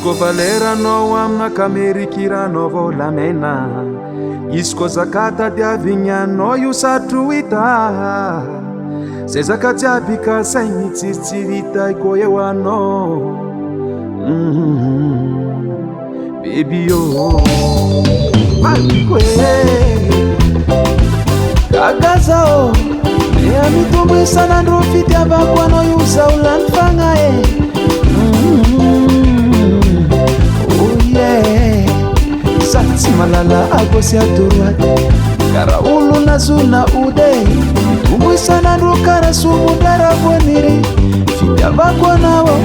Isko valeranao amina kamerikiranao volamena. Isko zakata diavignanao io satro hita. Zay zakajiaby ka saigny tsy vita iko eo anao. Baby yo Mariko Kagazao Ea mitombo isanandro fitiavako anao io zao lany fagna Oh yeah Sa tsy malala agosy atoroaty Kara olo nazona ode Mitombo isanandro kara somondara voaniry Fitiavako anao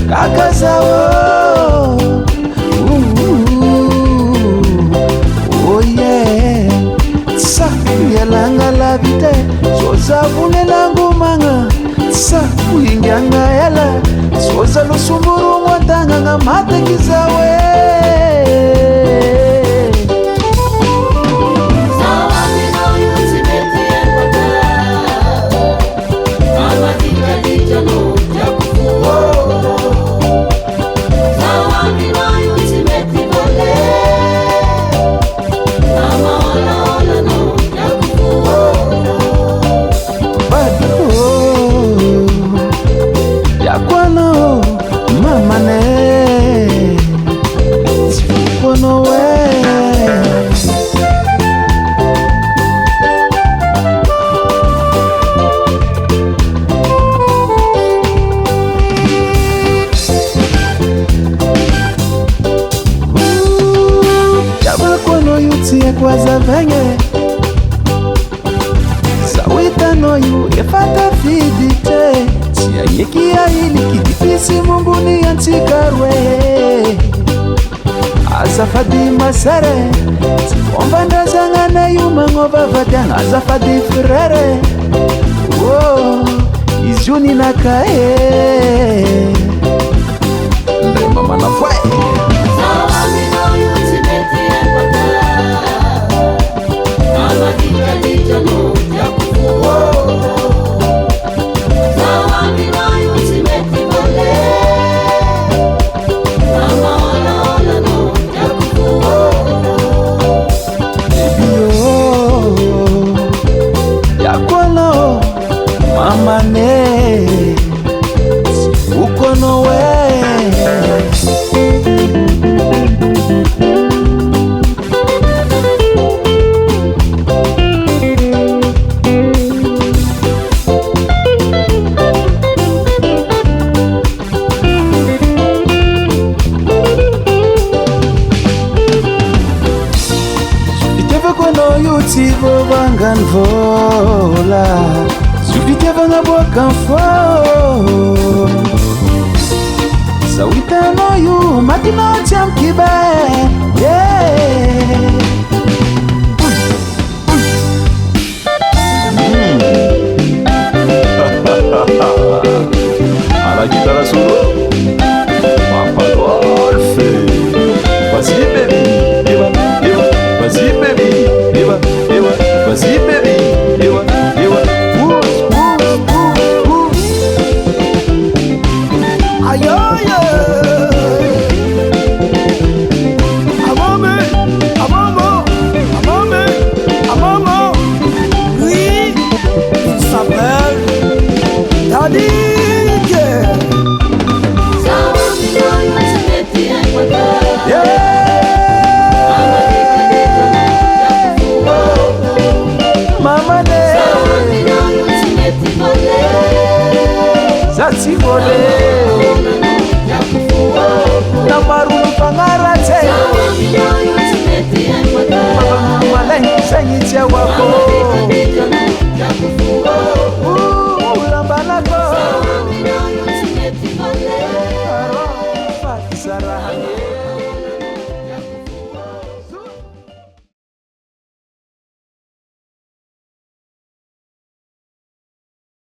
Kagazao Oh yeah Sa yalanga labite Soza vune langu manga Sa uingyanga yala Soza lusumburu mwatanga nga mate kizawe Kwaza venye Sawita no yu efata fidite Sia yekia hili kidifisi mungu ni antikarwe Azafadi masere Tikomba ndazangana yu mangova vadyang Azafadi firere Oh, izuni nakae Ndre mama na fwe Tivo vangan vola Zupite vanga bokan fo Sawita no yu matino cham kiba Yeah